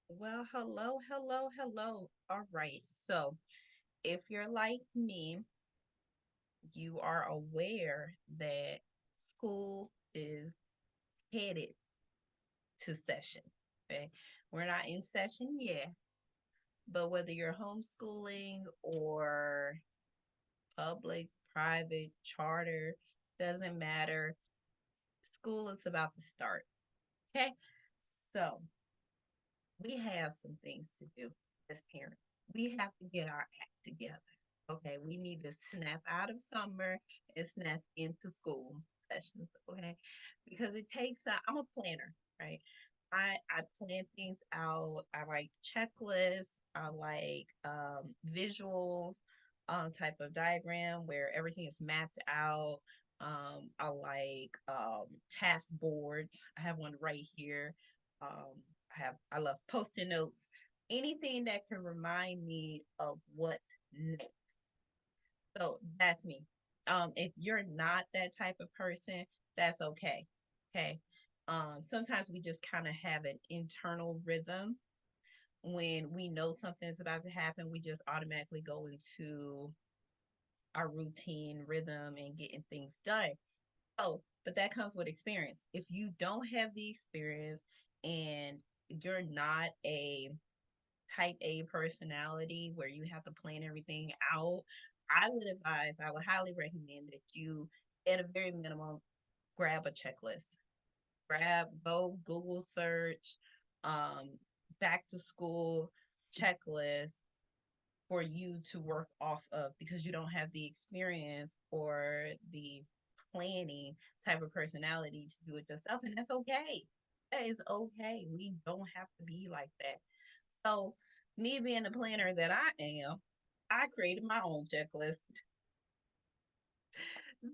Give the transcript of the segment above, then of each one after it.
Well, hello, hello, hello. All right. So, if you're like me, you are aware that school is headed to session. Okay. We're not in session yet, but whether you're homeschooling or public, private, charter, doesn't matter. School is about to start. Okay. So, we have some things to do as parents. We have to get our act together. Okay, we need to snap out of summer and snap into school sessions. Okay, because it takes. I'm a planner, right? I plan things out. I like checklists. I like visuals, type of diagram where everything is mapped out. I like task boards. I have one right here. I love post-it notes. Anything that can remind me of what's next. So that's me. If you're not that type of person, that's okay. Okay. Sometimes we just kind of have an internal rhythm when we know something's about to happen. We just automatically go into our routine rhythm and getting things done. Oh, but that comes with experience. If you don't have the experience and you're not a type A personality where you have to plan everything out, I would highly recommend that you, at a very minimum, grab a checklist. Go Google search, um, back to school checklist for you to work off of because you don't have the experience or the planning type of personality to do it yourself. And that's okay. That is okay. We don't have to be like that. So, me being the planner that I am, I created my own checklist.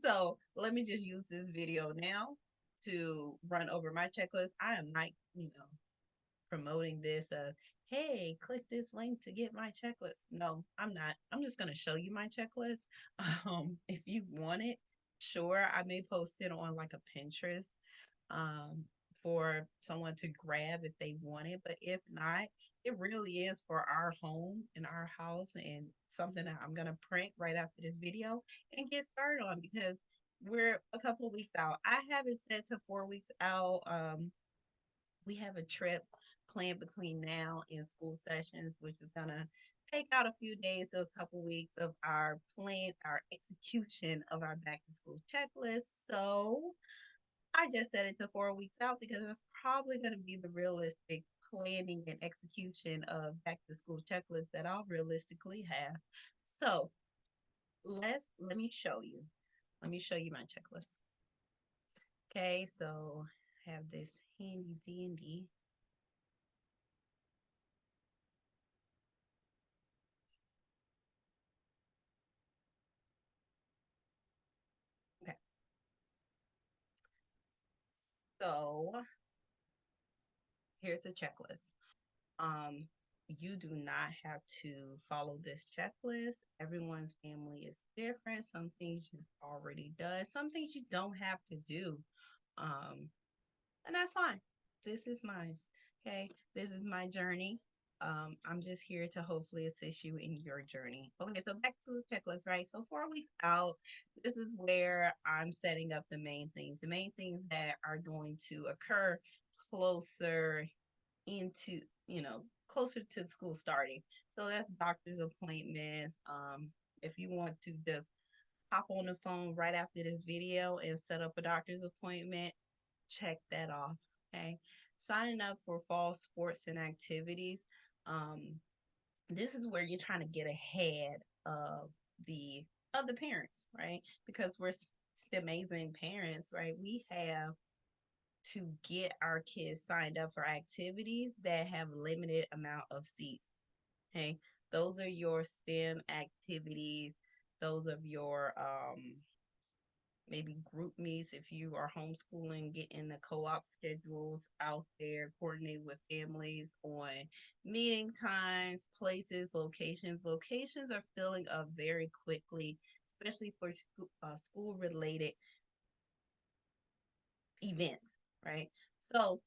So, let me just use this video now to run over my checklist. I am not, promoting this hey, click this link to get my checklist. No, I'm not. I'm just going to show you my checklist. If you want it, sure, I may post it on like a Pinterest um, for someone to grab if they want it. But if not, it really is for our home and our house and something that I'm going to print right after this video and get started on because we're a couple of weeks out. I have it set to 4 weeks out. We have a trip planned between now and school sessions, which is gonna take out a few days to a couple weeks of our plan, our execution of our back to school checklist. So I just set it to 4 weeks out because that's probably gonna be the realistic planning and execution of back to school checklist that I'll realistically have. So let me show you. Let me show you my checklist. Okay, so I have this handy dandy. Okay, so here's a checklist. Um, you do not have to follow this checklist. Everyone's family is different. Some things you've already done, some things you don't have to do. Um, and that's fine. This is mine. Okay. This is my journey. I'm just here to hopefully assist you in your journey. Okay, so back to the checklist, right? So 4 weeks out, this is where I'm setting up the main things that are going to occur closer into, closer to school starting. So that's doctor's appointments. If you want to just hop on the phone right after this video and set up a doctor's appointment, check that off. Okay. Signing up for fall sports and activities. Um, this is where you're trying to get ahead of the other parents, right? Because we're amazing parents, right? We have to get our kids signed up for activities that have limited amount of seats. Okay, those are your STEM activities. Those of your maybe group meets if you are homeschooling, getting the co-op schedules out there, coordinate with families on meeting times, places, locations. Locations are filling up very quickly, especially for school related events, right? So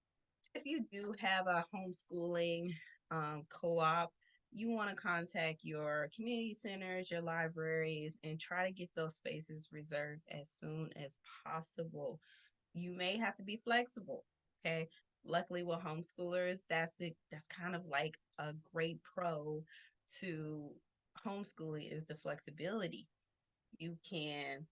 if you do have a homeschooling co-op, you want to contact your community centers, your libraries, and try to get those spaces reserved as soon as possible. You may have to be flexible. Okay. Luckily with homeschoolers, that's kind of like a great pro to homeschooling is the flexibility. You can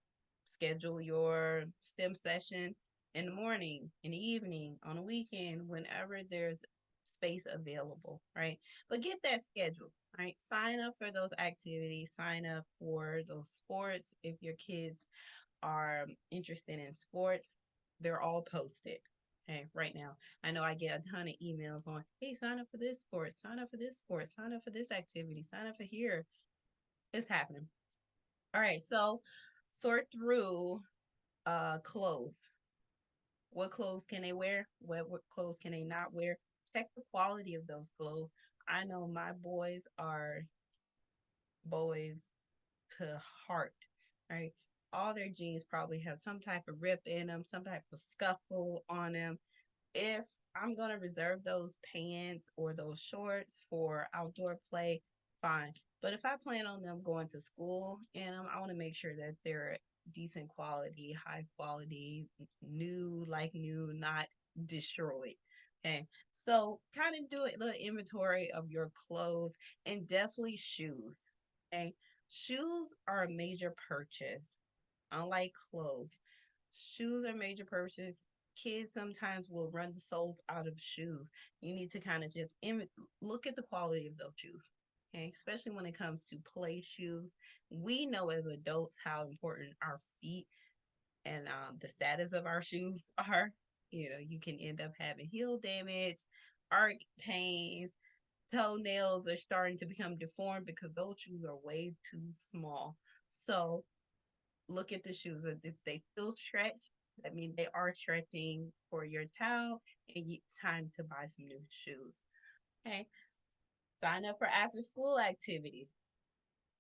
schedule your STEM session in the morning, in the evening, on a weekend, whenever there's space available, right? But get that schedule, right? Sign up for those activities, sign up for those sports if your kids are interested in sports. They're all posted. Okay, right now. I know I get a ton of emails on, hey, sign up for this sport, sign up for this sport, sign up for this activity, sign up for here. It's happening. All right, so sort through clothes. What clothes can they wear? What clothes can they not wear? Check the quality of those clothes. I know my boys are boys to heart, right? All their jeans probably have some type of rip in them, some type of scuffle on them. If I'm going to reserve those pants or those shorts for outdoor play, fine. But if I plan on them going to school in them, I want to make sure that they're decent quality, high quality, new, like new, not destroyed. Okay. So kind of do a little inventory of your clothes and definitely shoes. Okay. Shoes are a major purchase, unlike clothes. Shoes are major purchase. Kids sometimes will run the soles out of shoes. You need to kind of just look at the quality of those shoes. Okay, especially when it comes to play shoes. We know as adults how important our feet and the status of our shoes are. You know, you can end up having heel damage, arch pains, toenails are starting to become deformed because those shoes are way too small. So look at the shoes. If they feel stretched, that means they are stretching for your child, and it's time to buy some new shoes. Okay. Sign up for after school activities.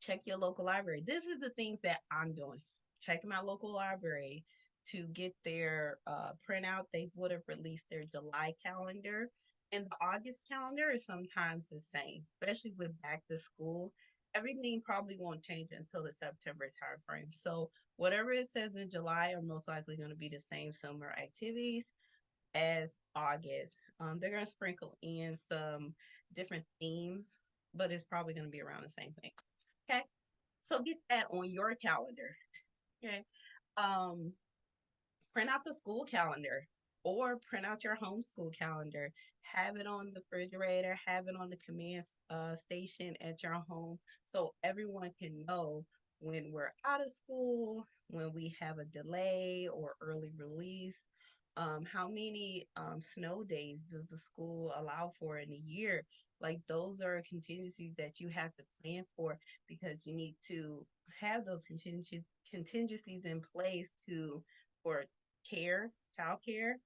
Check your local library. This is the things that I'm doing. Checking my local library to get their printout. They would have released their July calendar, and the August calendar is sometimes the same, especially with back to school. Everything probably won't change until the September timeframe. So whatever it says in July are most likely going to be the same summer activities as August. They're going to sprinkle in some different themes, but it's probably going to be around the same thing. Okay. So get that on your calendar. Okay. Um, Print out the school calendar or print out your homeschool calendar. Have it on the refrigerator, have it on the command station at your home so everyone can know when we're out of school, when we have a delay or early release. How many snow days does the school allow for in a year? Like those are contingencies that you have to plan for because you need to have those contingencies in place to for care, child care,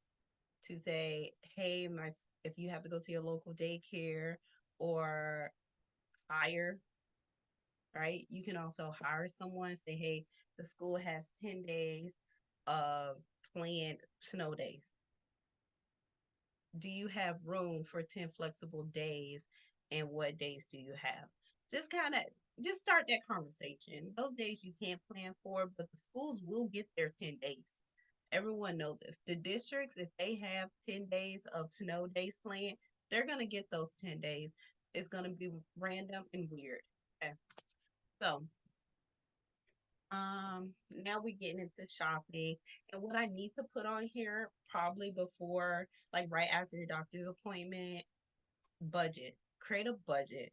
to say, hey, my if you have to go to your local daycare or hire, right? You can also hire someone, say, hey, the school has 10 days of planned snow days. Do you have room for 10 flexible days? And what days do you have? Just kind of just start that conversation. Those days you can't plan for, but the schools will get their 10 days. Everyone know this. The districts, if they have 10 days of snow days planned, they're going to get those 10 days. It's going to be random and weird. Okay. So, now we getting into shopping and what I need to put on here probably before, like right after your doctor's appointment, budget. Create a budget.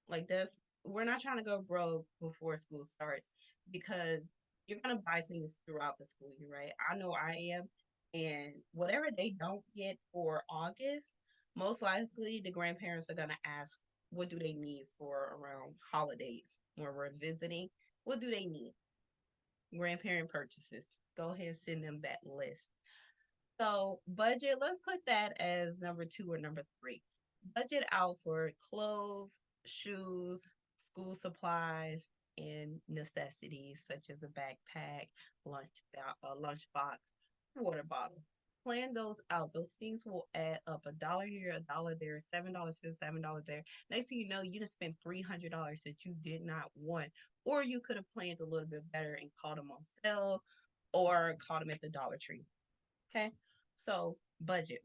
Like this, we're not trying to go broke before school starts because you're gonna buy things throughout the school year, right? I know I am. And whatever they don't get for August, most likely the grandparents are gonna ask, what do they need for around holidays when we're visiting? What do they need? Grandparent purchases. Go ahead and send them that list. So budget, let's put that as number two or number three. Budget out for clothes, shoes, school supplies, and necessities such as a backpack, lunch box, water bottle. plan those out. Those things will add up. $1 here, $1 there, $7 here, $7 there. Next thing you know, you just spent $300 that you did not want, or you could have planned a little bit better and caught them on sale, or caught them at the Dollar Tree. Okay, so budget.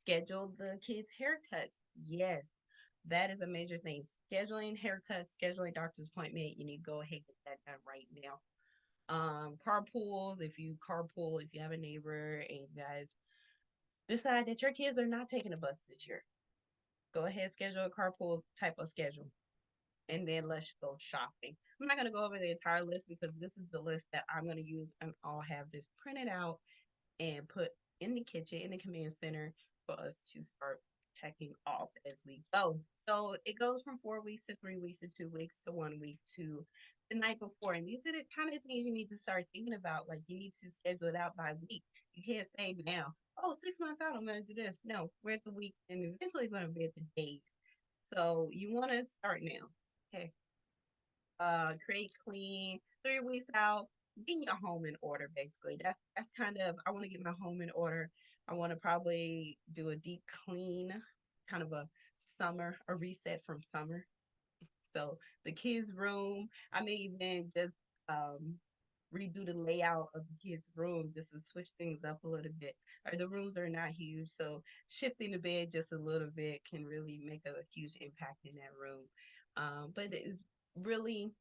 Schedule the kids' haircuts. Yes, that is a major thing. Scheduling haircuts, scheduling doctor's appointment. You need to go ahead and get that done right now. Carpools, if you carpool, if you have a neighbor and you guys decide that your kids are not taking a bus this year, go ahead, schedule a carpool type of schedule. And then let's go shopping. I'm not going to go over the entire list because this is the list that I'm going to use, and I'll have this printed out and put in the kitchen, in the command center for us to start checking off as we go. So it goes from 4 weeks to 3 weeks to 2 weeks to 1 week to the night before. And these are the kind of things you need to start thinking about. Like you need to schedule it out by week. You can't say now, oh, 6 months out, I'm going to do this. No, we're at the week and eventually going to be at the days. So you want to start now. Okay. Create clean 3 weeks out, getting your home in order basically. That's kind of I want to get my home in order. I want to probably do a deep clean, kind of a reset from summer. So the kids' room, I may even just um redo the layout of the kids' room just to switch things up a little bit. Or the rooms are not huge, so shifting the bed just a little bit can really make a huge impact in that room. But it's really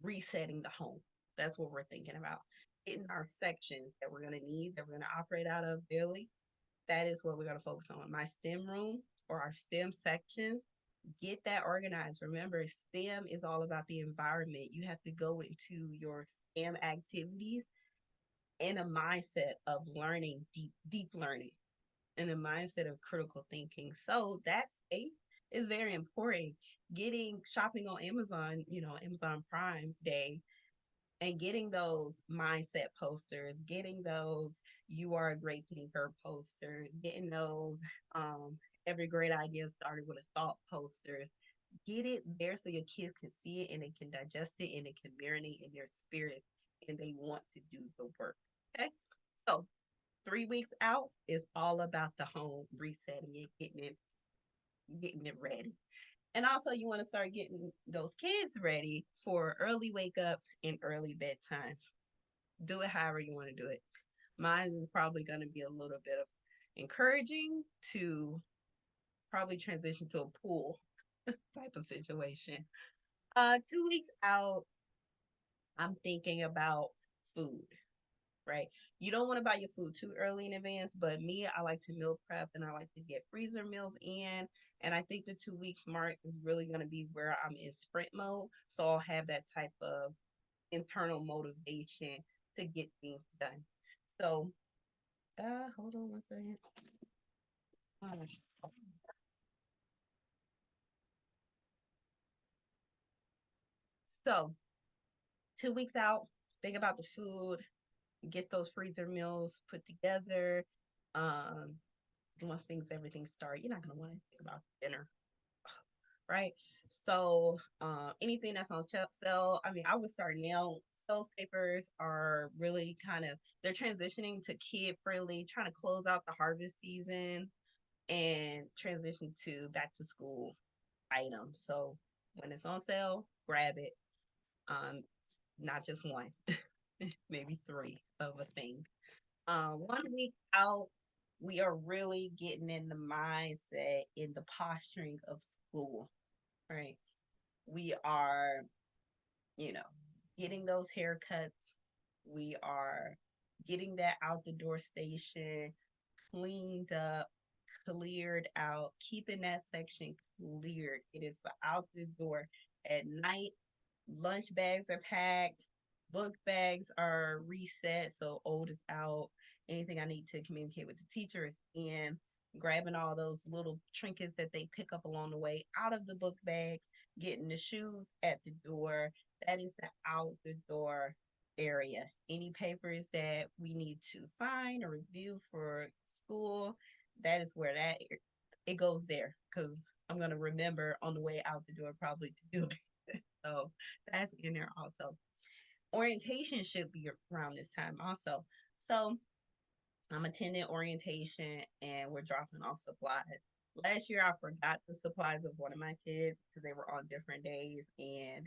resetting the home. That's what we're thinking about. Getting our sections that we're going to need, that we're going to operate out of daily. That is what we're going to focus on. My STEM room or our STEM sections, get that organized. Remember, STEM is all about the environment. You have to go into your STEM activities in a mindset of learning, deep learning, in a mindset of critical thinking. So that space is very important. Getting shopping on Amazon, Amazon Prime Day, and getting those mindset posters, getting those you are a great thinker posters, getting those every great idea started with a thought posters. Get it there so your kids can see it and they can digest it and it can marinate in their spirit and they want to do the work. Okay. So 3 weeks out is all about the home, resetting it, getting it ready. And also, you want to start getting those kids ready for early wake ups and early bedtimes. Do it however you want to do it. Mine is probably going to be a little bit of encouraging to probably transition to a pool type of situation. 2 weeks out, I'm thinking about food, right? You don't want to buy your food too early in advance, but me, I like to meal prep and I like to get freezer meals in. And I think the 2 weeks mark is really going to be where I'm in sprint mode. So I'll have that type of internal motivation to get things done. So, hold on one second. Gosh. So, 2 weeks out, think about the food, get those freezer meals put together. Um, Once everything start, you're not gonna want to think about dinner, right? So anything that's on sale, I mean, I would start now. Sales papers are really they're transitioning to kid friendly, trying to close out the harvest season and transition to back to school items. So when it's on sale, grab it. Um, Not just one, maybe three of a thing. 1 week out, we are really getting in the mindset, in the posturing of school, right? We are, you know, getting those haircuts. We are getting that out the door station cleaned up, cleared out, keeping that section cleared. It is for out the door. At night, lunch bags are packed, book bags are reset, so old is out. Anything I need to communicate with the teacher is in. Grabbing all those little trinkets that they pick up along the way out of the book bags, getting the shoes at the door. That is the out the door area. Any papers that we need to sign or review for school, that is where that it goes there because I'm gonna remember on the way out the door probably to do it. So that's in there also. Orientation should be around this time also. So I'm attending orientation and we're dropping off supplies. Last year, I forgot the supplies of one of my kids because they were on different days, and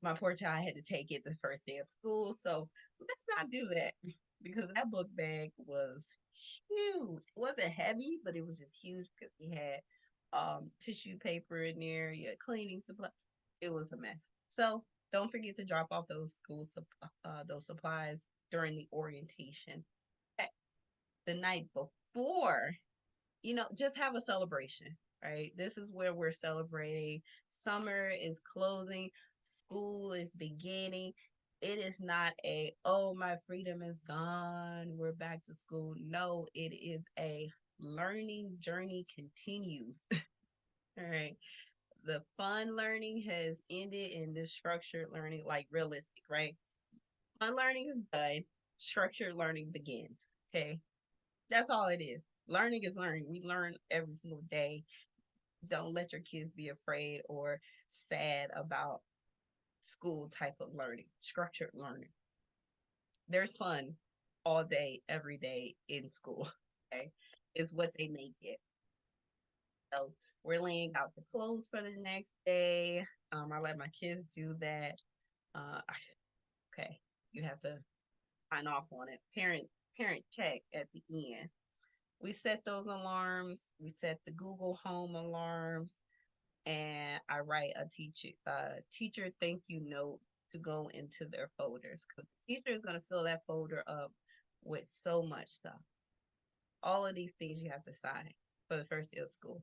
my poor child had to take it the first day of school. So let's not do that because that book bag was huge. It wasn't heavy, but it was just huge because he had tissue paper in there, yeah, cleaning supply. It was a mess. So don't forget to drop off those supplies during the orientation. Okay. The night before, just have a celebration, right? This is where we're celebrating. Summer is closing, school is beginning. It is not oh, my freedom is gone, we're back to school. No, it is a learning journey continues. All right. The fun learning has ended and the structured learning, like realistic, right? Fun learning is done, structured learning begins. Okay. That's all it is. Learning is learning. We learn every single day. Don't let your kids be afraid or sad about school type of learning, structured learning. There's fun all day, every day in school. Okay. Is what they make it. So we're laying out the clothes for the next day. I let my kids do that. Uh, okay. You have to sign off on it. Parent check at the end. We set those alarms. We set the Google Home alarms, and I write a teacher thank you note to go into their folders because the teacher is going to fill that folder up with so much stuff. All of these things you have to sign for the first day of school.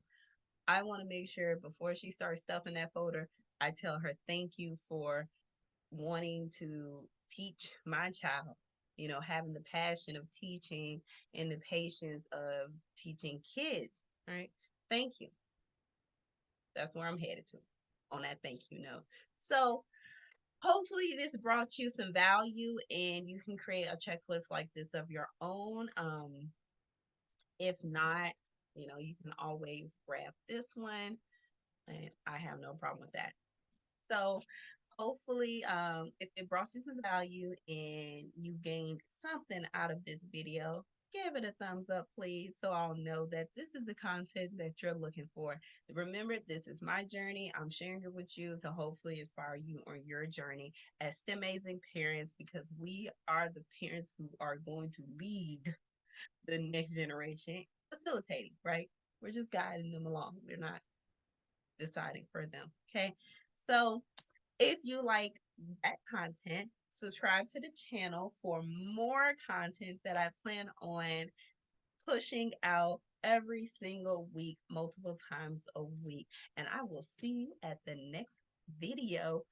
I want to make sure before she starts stuffing that folder, I tell her thank you for wanting to teach my child, having the passion of teaching and the patience of teaching kids, right? Thank you. That's where I'm headed to on that thank you note. So hopefully this brought you some value and you can create a checklist like this of your own. If not, you can always grab this one and I have no problem with that. So hopefully, if it brought you some value and you gained something out of this video, give it a thumbs up, please, so I'll know that this is the content that you're looking for. Remember, this is my journey. I'm sharing it with you to hopefully inspire you on your journey as amazing parents because we are the parents who are going to lead the next generation, facilitating, right? We're just guiding them along. We're not deciding for them. Okay. So if you like that content, subscribe to the channel for more content that I plan on pushing out every single week, multiple times a week. And I will see you at the next video.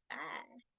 Bye.